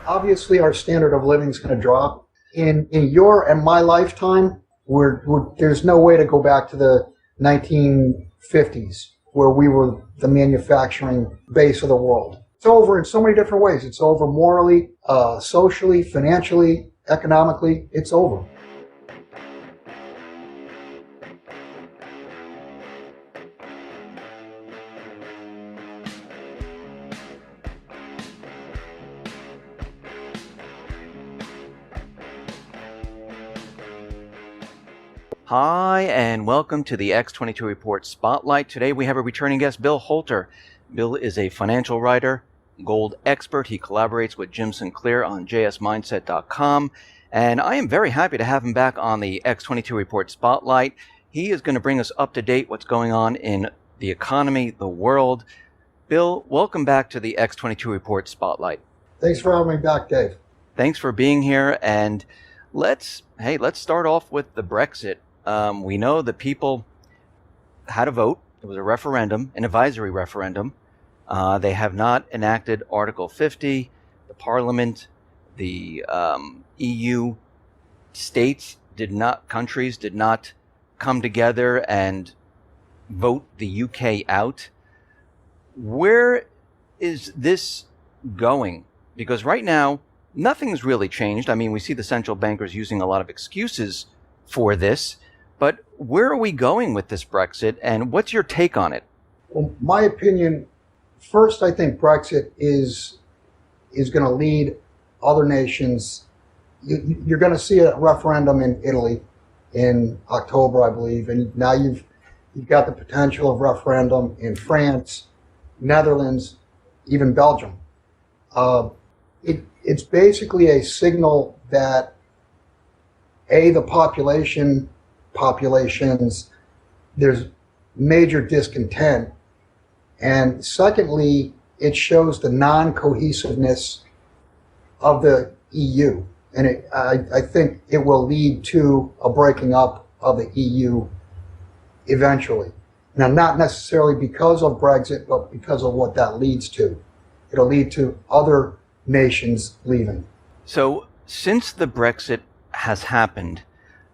Obviously, our standard of living is going to drop. In your and my lifetime, there's no way to go back to the 1950s where we were the manufacturing base of the world. It's over in so many different ways. It's over morally, socially, financially, economically. It's over. Hi, and welcome to the X22 Report Spotlight. Today we have a returning guest, Bill Holter. Bill is a financial writer, gold expert. He collaborates with Jim Sinclair on jsmindset.com. And I am very happy to have him back on the X22 Report Spotlight. He is going to bring us up to date what's going on in the economy, the world. Bill, welcome back to the X22 Report Spotlight. Thanks for having me back, Dave. Thanks for being here. And let's start off with the Brexit. We know the people had a vote. It was a referendum, an advisory referendum. They have not enacted Article 50. The Parliament, the EU states countries did not come together and vote the UK out. Where is this going? Because right now, nothing's really changed. I mean, we see the central bankers using a lot of excuses for this. But where are we going with this Brexit, and what's your take on it? Well, my opinion, first, I think Brexit is going to lead other nations. You're going to see a referendum in Italy in October, I believe, and now you've got the potential of referendum in France, Netherlands, even Belgium. It's basically a signal that the populations, there's major discontent, and secondly, it shows the non-cohesiveness of the EU, and I think it will lead to a breaking up of the EU eventually. Now, not necessarily because of Brexit, but because of what that leads to. It'll lead to other nations leaving. So, since the Brexit has happened,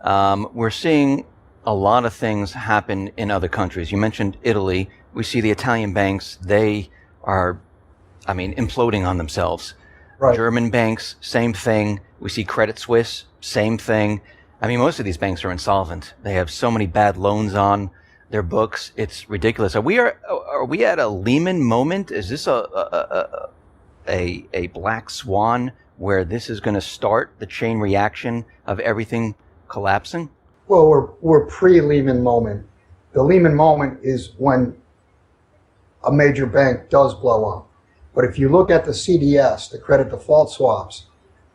we're seeing a lot of things happen in other countries. You mentioned Italy. We see the Italian banks, they are, imploding on themselves. Right. German banks, same thing. We see Credit Suisse, same thing. Most of these banks are insolvent. They have so many bad loans on their books. It's ridiculous. Are we at a Lehman moment? Is this a black swan where this is going to start the chain reaction of everything collapsing? Well, we're pre-Lehman moment. The Lehman moment is when a major bank does blow up. But if you look at the CDS, the credit default swaps,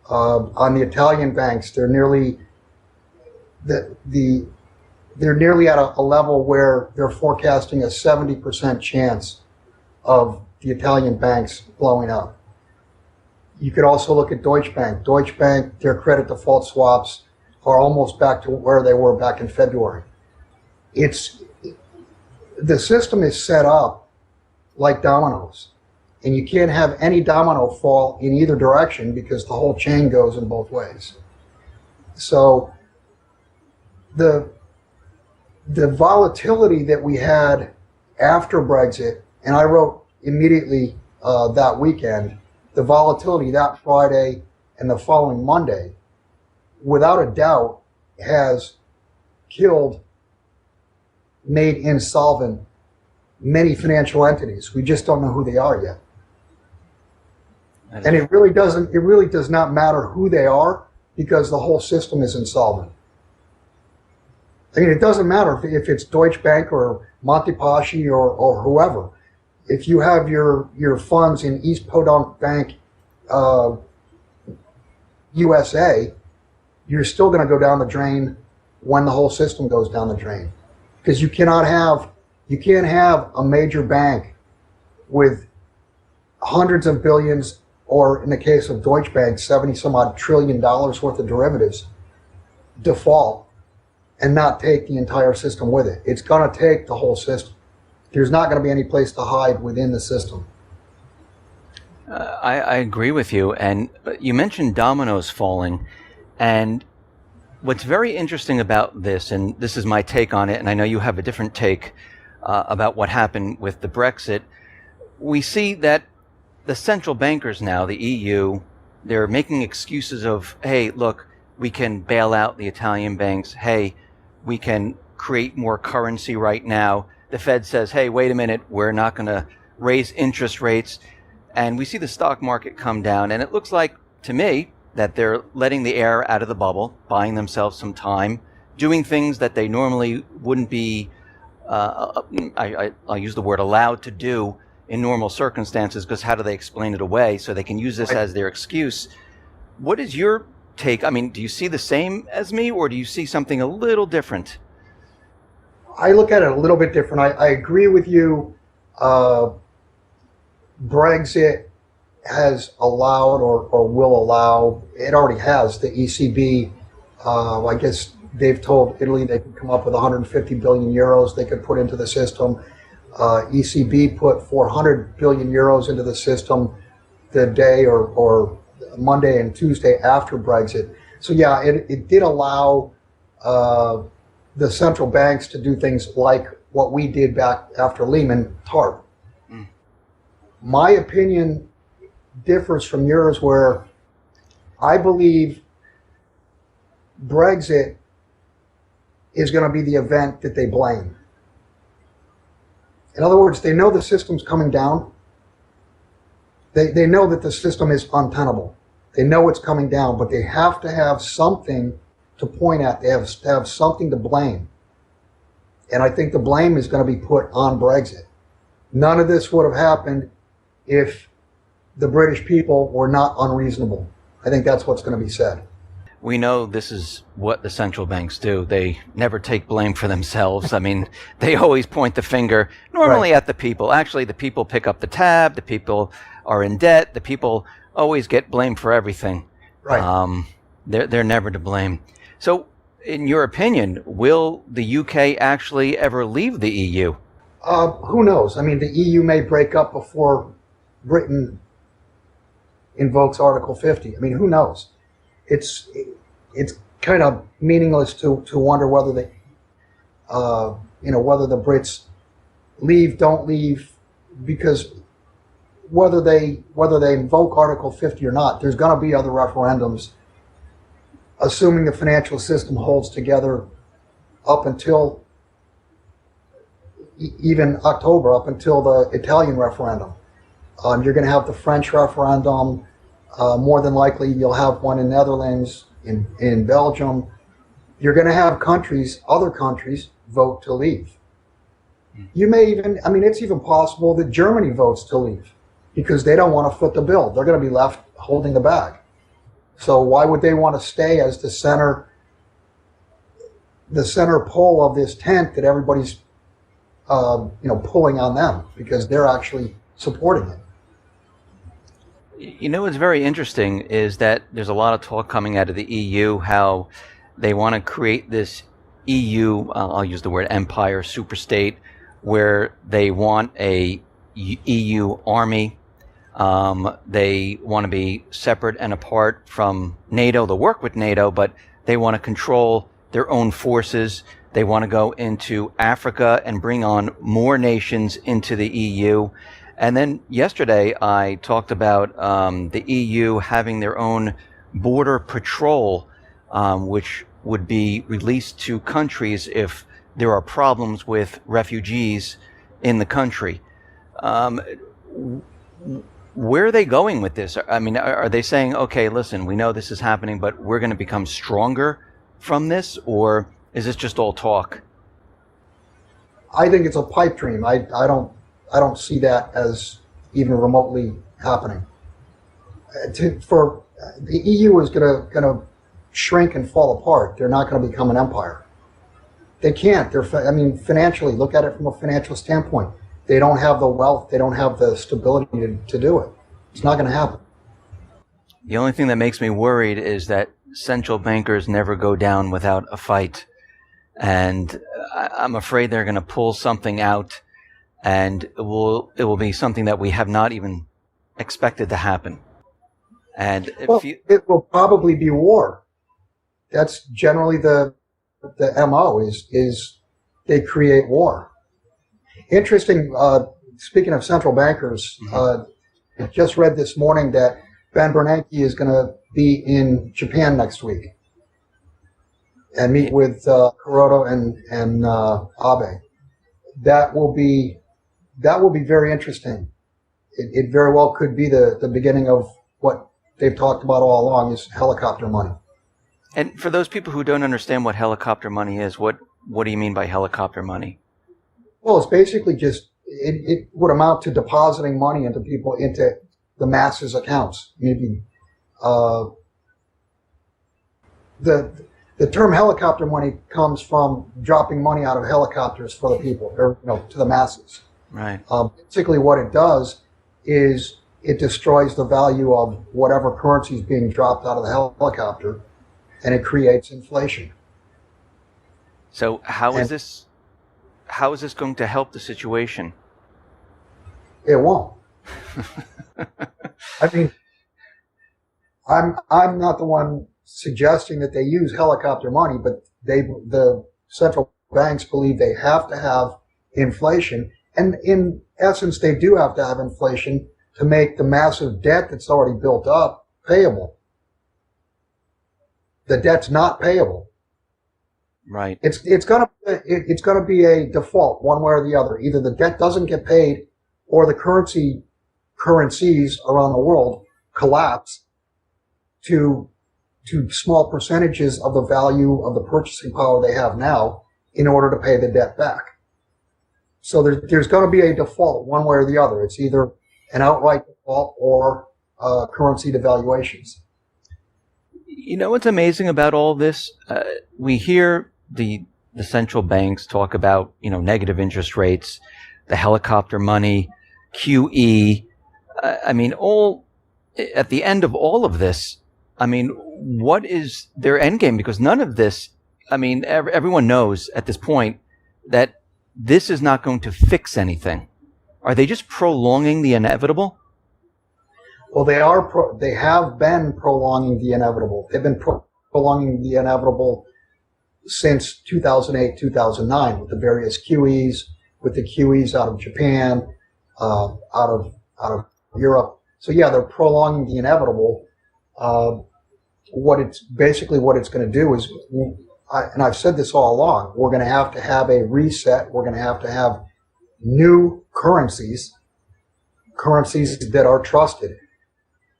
on the Italian banks, they're nearly at a level where they're forecasting a 70% chance of the Italian banks blowing up. You could also look at Deutsche Bank. Deutsche Bank, their credit default swaps are almost back to where they were back in February. The system is set up like dominoes, and you can't have any domino fall in either direction because the whole chain goes in both ways. So the volatility that we had after Brexit, and I wrote immediately that weekend, the volatility that Friday and the following Monday, without a doubt, has made insolvent many financial entities. We just don't know who they are yet. And it really does not matter who they are because the whole system is insolvent. It doesn't matter if it's Deutsche Bank or Montepaschi or whoever. If you have your funds in East Podunk Bank, USA, you're still going to go down the drain when the whole system goes down the drain. Because you can't have a major bank with hundreds of billions, or in the case of Deutsche Bank, 70 some odd trillion dollars worth of derivatives default and not take the entire system with it. It's going to take the whole system. There's not going to be any place to hide within the system. I agree with you. And you mentioned dominoes falling. And what's very interesting about this, and this is my take on it, and I know you have a different take about what happened with the Brexit, we see that the central bankers now, the EU, they're making excuses of, hey, look, we can bail out the Italian banks. Hey, we can create more currency right now. The Fed says, hey, wait a minute, we're not going to raise interest rates. And we see the stock market come down. And it looks like, to me, that they're letting the air out of the bubble, buying themselves some time, doing things that they normally wouldn't be, I'll use the word allowed to do in normal circumstances, because how do they explain it away? So they can use this as their excuse. What is your take? I mean, do you see the same as me, or do you see something a little different? I look at it a little bit different. I agree with you. Brexit has allowed or will allow, it already has, the ECB, I guess they've told Italy they could come up with 150 billion euros they could put into the system. ECB put 400 billion euros into the system the day or Monday and Tuesday after Brexit. So yeah, it did allow the central banks to do things like what we did back after Lehman, TARP. My opinion differs from yours, where I believe Brexit is going to be the event that they blame. In other words, they know the system's coming down. They know that the system is untenable. They know it's coming down, but they have to have something to point at. They have to have something to blame. And I think the blame is going to be put on Brexit. None of this would have happened if the British people were not unreasonable. I think that's what's going to be said. We know this is what the central banks do. They never take blame for themselves. I mean, they always point the finger, normally at the people. Actually, the people pick up the tab. The people are in debt. The people always get blamed for everything. Right. They're never to blame. So, in your opinion, will the UK actually ever leave the EU? Who knows? I mean, the EU may break up before Britain invokes Article 50. I mean, who knows? It's kind of meaningless to wonder whether they, whether the Brits leave, don't leave, because whether they invoke Article 50 or not, there's going to be other referendums, assuming the financial system holds together up until even October, up until the Italian referendum. You're going to have the French referendum. More than likely, you'll have one in Netherlands, in Belgium. You're going to have other countries, vote to leave. You may even, it's even possible that Germany votes to leave because they don't want to foot the bill. They're going to be left holding the bag. So why would they want to stay as the center pole of this tent that everybody's, pulling on them because they're actually supporting it? You know what's very interesting is that there's a lot of talk coming out of the EU how they want to create this EU, I'll use the word empire, superstate, where they want a EU army. They want to be separate and apart from NATO. They'll work with NATO, but they want to control their own forces. They want to go into Africa and bring on more nations into the EU. And then yesterday I talked about the EU having their own border patrol, which would be released to countries if there are problems with refugees in the country. Where are they going with this? I mean, are they saying, okay, listen, we know this is happening, but we're going to become stronger from this? Or is this just all talk? I think it's a pipe dream. I don't see that as even remotely happening. For the EU is going to shrink and fall apart. They're not going to become an empire. They can't. Financially, look at it from a financial standpoint. They don't have the wealth. They don't have the stability to do it. It's not going to happen. The only thing that makes me worried is that central bankers never go down without a fight. And I'm afraid they're going to pull something out, and it will be something that we have not even expected to happen. And Well, it will probably be war. That's generally the MO is they create war. Interesting. Speaking of central bankers, I just read this morning that Ben Bernanke is going to be in Japan next week and meet with Kuroda and Abe. That will be very interesting. It very well could be the beginning of what they've talked about all along, is helicopter money. And for those people who don't understand what helicopter money is, what do you mean by helicopter money? Well, it's basically just it would amount to depositing money into the masses' accounts. Maybe the term helicopter money comes from dropping money out of helicopters for the people, or to the masses. Right. Basically, what it does is it destroys the value of whatever currency is being dropped out of the helicopter, and it creates inflation. So how is this going to help the situation? It won't. I mean, I'm not the one suggesting that they use helicopter money, but the central banks believe they have to have inflation, and in essence, they do have to have inflation to make the massive debt that's already built up payable. The debt's not payable. Right. It's gonna be a default one way or the other. Either the debt doesn't get paid, or the currencies around the world collapse to small percentages of the value of the purchasing power they have now in order to pay the debt back. So there's going to be a default one way or the other. It's either an outright default or currency devaluations. You know what's amazing about all this? We hear the central banks talk about, negative interest rates, the helicopter money, QE. At the end of all of this, what is their end game? Because none of this, everyone knows at this point that this is not going to fix anything. Are they just prolonging the inevitable? Well, they have been prolonging the inevitable. They've been prolonging the inevitable since 2008, 2009 with the various QEs, with the QEs out of Japan, out of Europe. So yeah, they're prolonging the inevitable. What it's going to do is, and I've said this all along, we're going to have a reset. We're going to have new currencies that are trusted.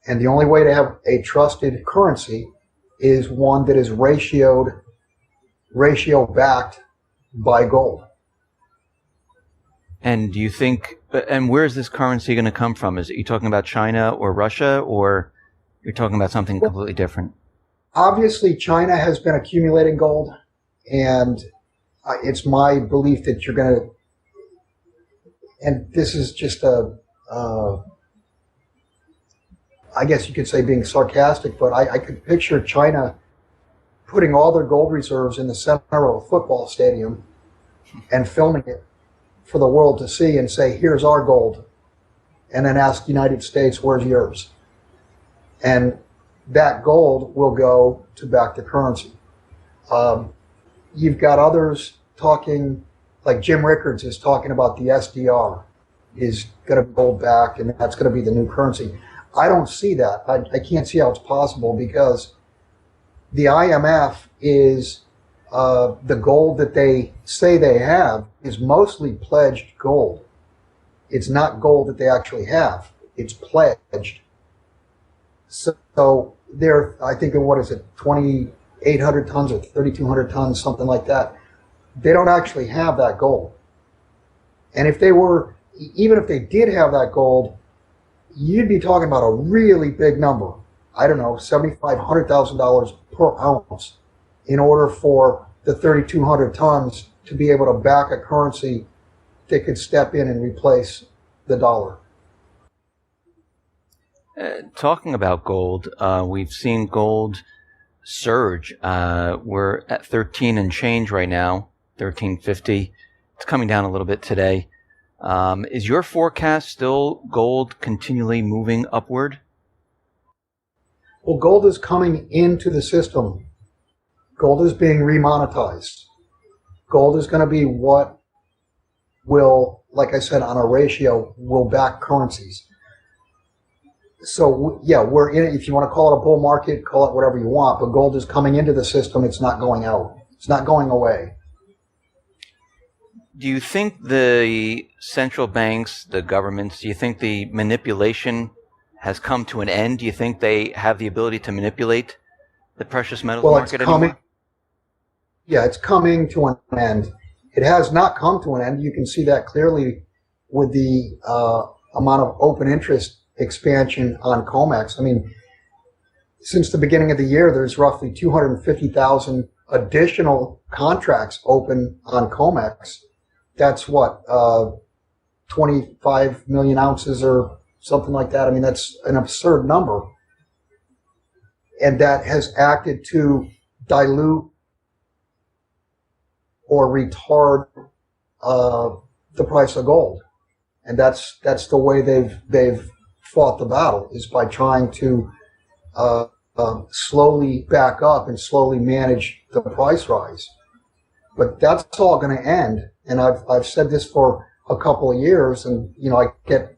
And the only way to have a trusted currency is one that is ratio backed by gold. And do you think, and where is this currency going to come from? Is it you talking about China or Russia, or you're talking about something completely different? Obviously, China has been accumulating gold, and it's my belief that you're going to, and this is just I guess you could say being sarcastic, but I could picture China putting all their gold reserves in the center of a football stadium and filming it for the world to see and say, here's our gold, and then ask the United States, where's yours? And that gold will go to back the currency. You've got others talking, like Jim Rickards is talking about the SDR is going to be gold backed, and that's going to be the new currency. I don't see that. I can't see how it's possible, because the IMF is the gold that they say they have is mostly pledged gold. It's not gold that they actually have. It's pledged. So they're, I think, what is it, 2,800 tons or 3,200 tons, something like that. They don't actually have that gold. And even if they did have that gold, you'd be talking about a really big number. I don't know, $7,500, $100,000 per ounce in order for the 3,200 tons to be able to back a currency that could step in and replace the dollar. Talking about gold, we've seen gold surge. We're at 13 and change right now, 13.50. It's coming down a little bit today. Is your forecast still gold continually moving upward? Well, gold is coming into the system. Gold is being remonetized. Gold is going to be what will, like I said, on a ratio, will back currencies. So, yeah, we're in it. If you want to call it a bull market, call it whatever you want, but gold is coming into the system. It's not going out. It's not going away. Do you think the central banks, the governments, do you think the manipulation has come to an end? Do you think they have the ability to manipulate the precious metals market anymore? Yeah, it's coming to an end. It has not come to an end. You can see that clearly with the amount of open interest expansion on COMEX. I mean, since the beginning of the year, there's roughly 250,000 additional contracts open on COMEX. That's what, 25 million ounces or something like that. I mean, that's an absurd number. And that has acted to dilute or retard the price of gold. And that's the way they've fought the battle, is by trying to slowly back up and slowly manage the price rise. But that's all going to end. And I've said this for a couple of years, and I get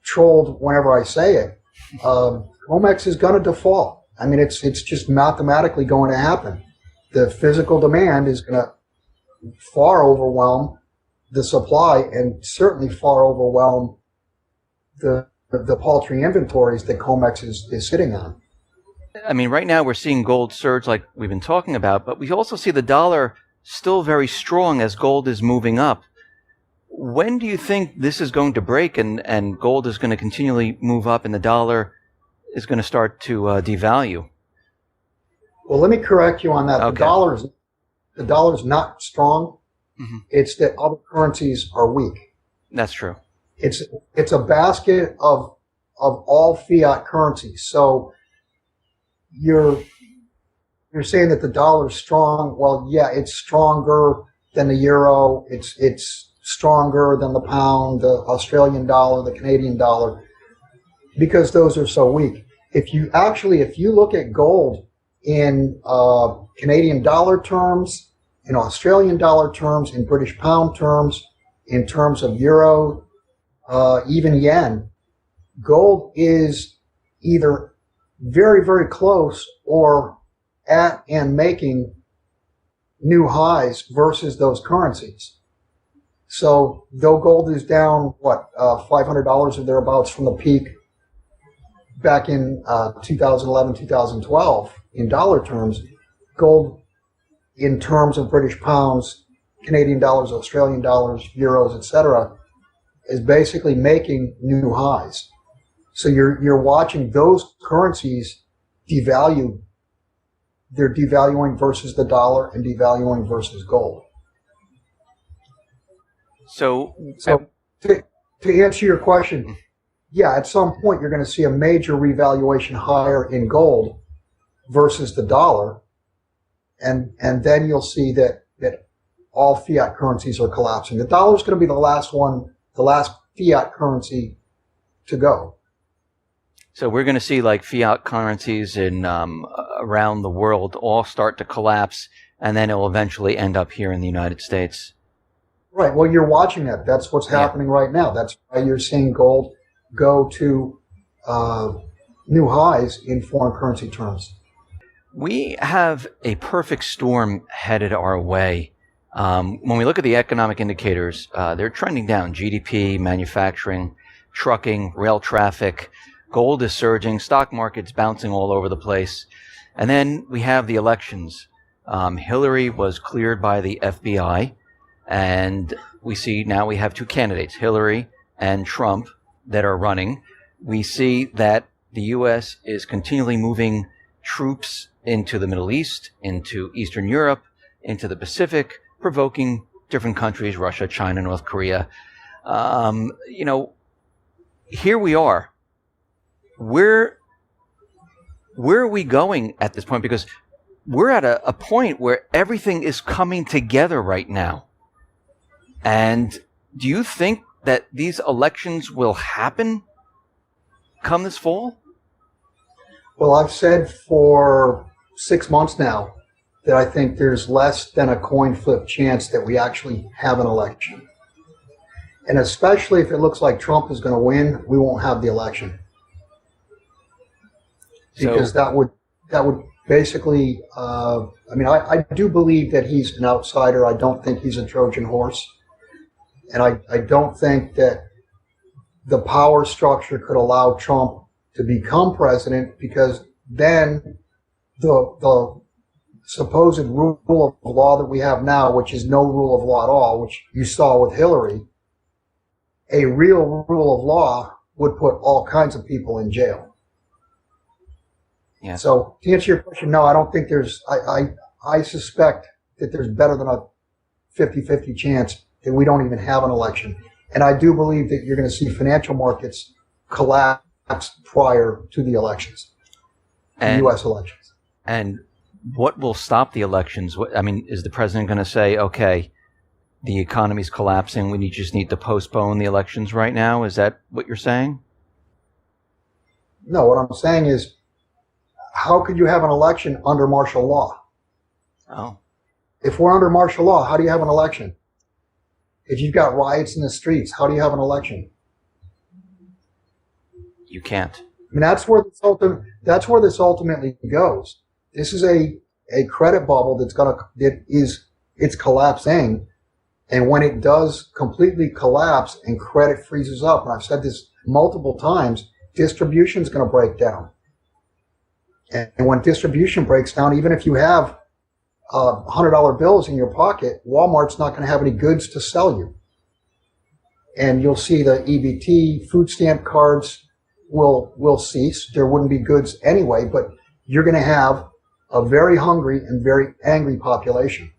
trolled whenever I say it. COMEX is going to default. I mean, it's just mathematically going to happen. The physical demand is going to far overwhelm the supply, and certainly far overwhelm the paltry inventories that COMEX is sitting on. I mean, right now we're seeing gold surge like we've been talking about, but we also see the dollar still very strong as gold is moving up. When do you think this is going to break and gold is going to continually move up and the dollar is going to start to devalue? Well, let me correct you on that. Okay. The dollar's not strong. Mm-hmm. It's that other currencies are weak. That's true. It's a basket of all fiat currencies. So you're saying that the dollar's strong. Well, yeah, it's stronger than the euro. It's stronger than the pound, the Australian dollar, the Canadian dollar, because those are so weak. If you look at gold in Canadian dollar terms, in Australian dollar terms, in British pound terms, in terms of euro, even yen, gold is either very, very close or at and making new highs versus those currencies. So though gold is down, $500 or thereabouts from the peak back in 2011, 2012 in dollar terms, gold in terms of British pounds, Canadian dollars, Australian dollars, euros, etc., is basically making new highs. So you're watching those currencies devalue. They're devaluing versus the dollar and devaluing versus gold. So to answer your question, yeah, at some point you're going to see a major revaluation higher in gold versus the dollar, and then you'll see that all fiat currencies are collapsing. The dollar is going to be the last fiat currency to go. So we're going to see like fiat currencies in around the world all start to collapse, and then it will eventually end up here in the United States. Right. Well, you're watching that. That's what's happening right now. That's why you're seeing gold go to new highs in foreign currency terms. We have a perfect storm headed our way. When we look at the economic indicators, they're trending down. GDP, manufacturing, trucking, rail traffic. Gold is surging. Stock market's bouncing all over the place. And then we have the elections. Hillary was cleared by the FBI. And we see now we have two candidates, Hillary and Trump, that are running. We see that the U.S. is continually moving troops into the Middle East, into Eastern Europe, into the Pacific, provoking different countries, Russia, China, North Korea. Here we are. Where are we going at this point? Because we're at a point where everything is coming together right now. And do you think that these elections will happen come this fall? Well, I've said for 6 months now that I think there's less than a coin flip chance that we actually have an election. And especially if it looks like Trump is going to win, we won't have the election. Because that would basically, I do believe that he's an outsider. I don't think he's a Trojan horse. And I don't think that the power structure could allow Trump to become president, because then the supposed rule of law that we have now, which is no rule of law at all, which you saw with Hillary, a real rule of law would put all kinds of people in jail. Yeah. So to answer your question, no, I don't think there's, I suspect that there's better than a 50-50 chance that we don't even have an election. And I do believe that you're going to see financial markets collapse prior to the elections, the U.S. elections. And what will stop the elections? Is the president going to say, okay, the economy's collapsing, we just need to postpone the elections right now? Is that what you're saying? No, what I'm saying is, how could you have an election under martial law? Oh. If we're under martial law, how do you have an election? If you've got riots in the streets, how do you have an election? You can't. I mean, that's where this ultimately goes. This is a credit bubble it's collapsing, and when it does completely collapse and credit freezes up, and I've said this multiple times, distribution is going to break down. And when distribution breaks down, even if you have $100 bills in your pocket, Walmart's not going to have any goods to sell you. And you'll see the EBT, food stamp cards will cease. There wouldn't be goods anyway, but you're going to have a very hungry and very angry population.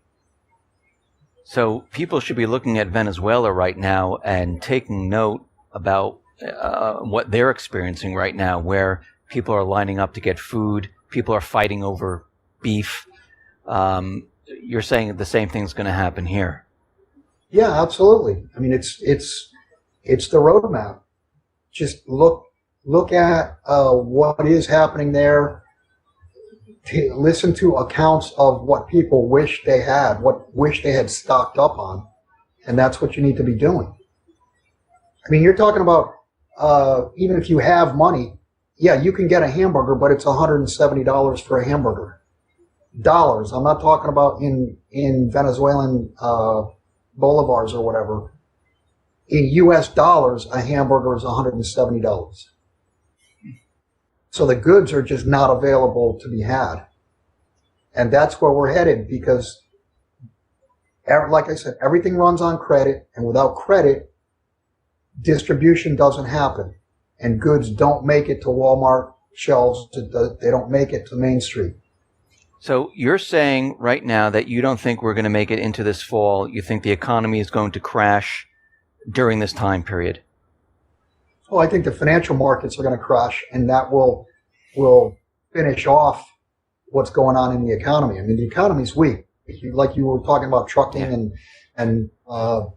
So people should be looking at Venezuela right now and taking note about what they're experiencing right now, where people are lining up to get food. People are fighting over beef. You're saying the same thing's going to happen here. Yeah, absolutely. I mean, it's the roadmap. Just look at what is happening there. Listen to accounts of what people wish they had, stocked up on, and that's what you need to be doing. I mean, you're talking about even if you have money, yeah, you can get a hamburger, but it's $170 for a hamburger. Dollars. I'm not talking about in Venezuelan bolivars or whatever. In U.S. dollars, a hamburger is $170. So the goods are just not available to be had. And that's where we're headed, because, like I said, everything runs on credit, and without credit, distribution doesn't happen. And goods don't make it to Walmart shelves. They don't make it to Main Street. So you're saying right now that you don't think we're going to make it into this fall. You think the economy is going to crash during this time period? Well, I think the financial markets are going to crash, and that will finish off what's going on in the economy. I mean, the economy's weak. Like you were talking about trucking and the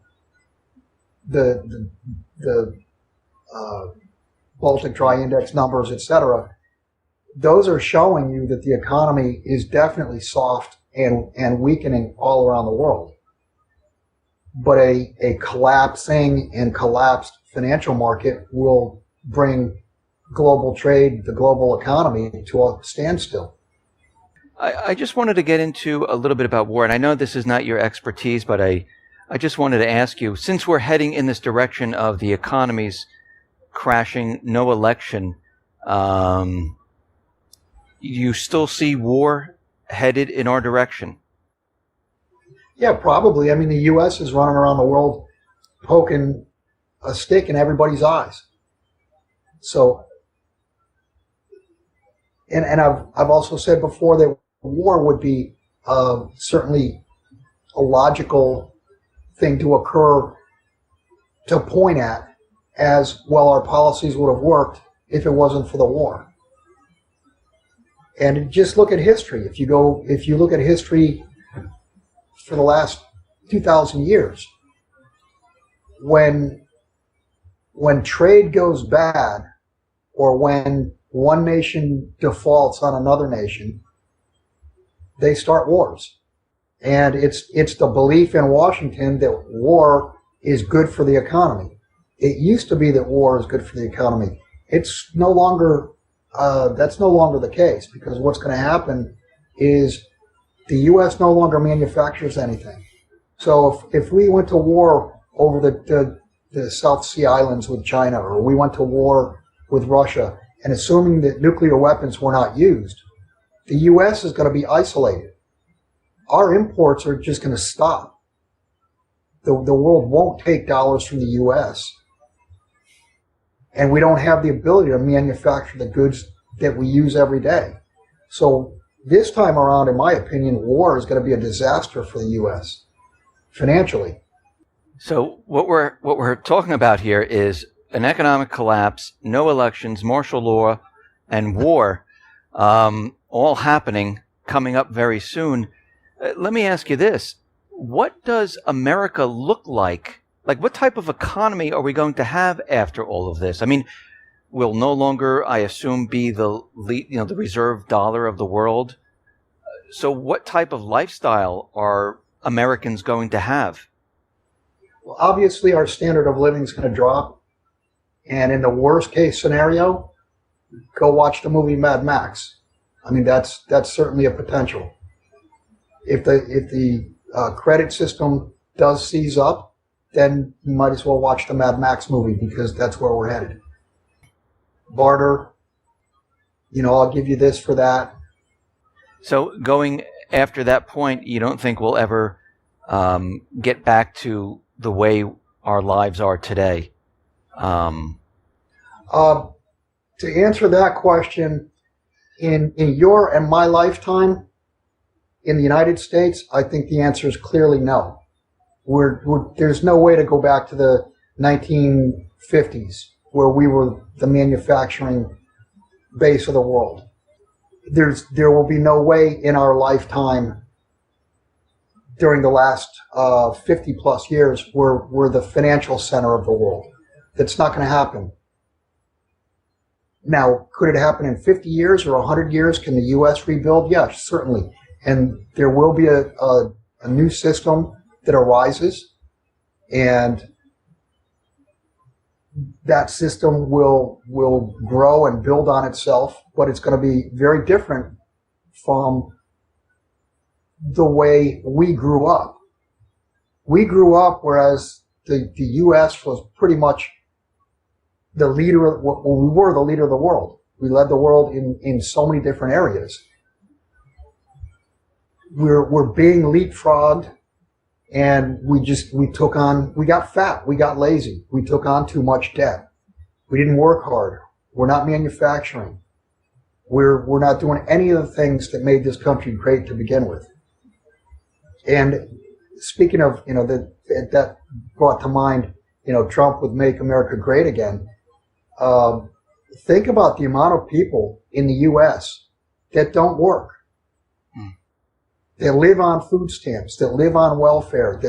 Baltic Dry Index numbers, etc. Those are showing you that the economy is definitely soft and weakening all around the world. But a collapsing and collapsed financial market will bring global trade, the global economy, to a standstill. I just wanted to get into a little bit about war, and I know this is not your expertise, but I just wanted to ask you, since we're heading in this direction of the economy's crashing, no election, you still see war headed in our direction? Yeah, probably. I mean, the U.S. is running around the world poking a stick in everybody's eyes. So, and I've also said before that war would be certainly a logical thing to occur, to point at, as well our policies would have worked if it wasn't for the war. And just look at history. If you look at history for the last 2,000 years, when when trade goes bad, or when one nation defaults on another nation, they start wars. And it's the belief in Washington that war is good for the economy. It used to be that war is good for the economy. It's no longer, that's no longer the case, because what's going to happen is the U.S. no longer manufactures anything. So if we went to war over the South Sea Islands with China, or we went to war with Russia, and assuming that nuclear weapons were not used, the U.S. is going to be isolated. Our imports are just going to stop. The world won't take dollars from the U.S., and we don't have the ability to manufacture the goods that we use every day. So this time around, in my opinion, war is going to be a disaster for the U.S. financially. So what we're talking about here is an economic collapse, no elections, martial law, and war, all happening, coming up very soon. Let me ask you this. What does America look like? Like, what type of economy are we going to have after all of this? I mean, we'll no longer, I assume, be the reserve dollar of the world. So what type of lifestyle are Americans going to have? Well, obviously, our standard of living is going to drop. And in the worst case scenario, go watch the movie Mad Max. I mean, that's certainly a potential. If the credit system does seize up, then you might as well watch the Mad Max movie, because that's where we're headed. Barter, I'll give you this for that. So going after that point, you don't think we'll ever get back to the way our lives are today? To answer that question, in your and my lifetime in the United States, I think the answer is clearly no. There's no way to go back to the 1950s, where we were the manufacturing base of the world. There will be no way in our lifetime during the last 50 plus years where we're the financial center of the world. That's not going to happen. Now, could it happen in 50 years or 100 years? Can the U.S. rebuild? Yes, certainly. And there will be a new system that arises, and that system will grow and build on itself, but it's going to be very different from the way we grew up. We grew up, whereas the U.S. was pretty much the leader. We were the leader of the world. We led the world in so many different areas. We're being leapfrogged. And we got fat, we got lazy, we took on too much debt. We didn't work hard. We're not manufacturing. We're not doing any of the things that made this country great to begin with. And speaking of, that brought to mind, Trump would make America great again. Think about the amount of people in the U.S. that don't work. That live on food stamps, that live on welfare,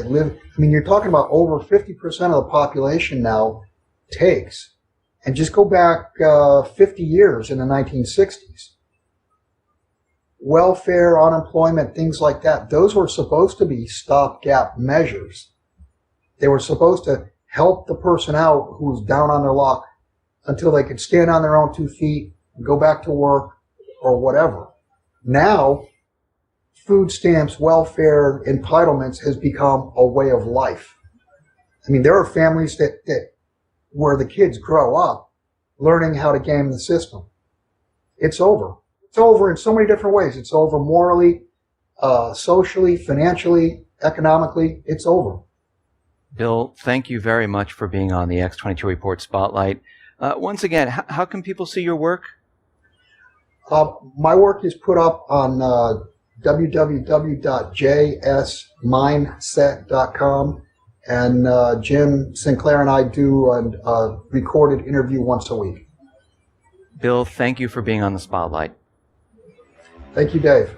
you're talking about over 50% of the population now takes. And just go back 50 years in the 1960s. Welfare, unemployment, things like that, those were supposed to be stopgap measures. They were supposed to help the person out who was down on their luck until they could stand on their own 2 feet, go back to work, or whatever. Now, food stamps, welfare, entitlements has become a way of life. There are families that where the kids grow up learning how to game the system. It's over. It's over in so many different ways. It's over morally, socially, financially, economically. It's over. Bill, thank you very much for being on the X22 Report Spotlight. Once again, how can people see your work? My work is put up on www.jsmindset.com, and Jim Sinclair and I do a recorded interview once a week. Bill, thank you for being on the Spotlight. Thank you, Dave.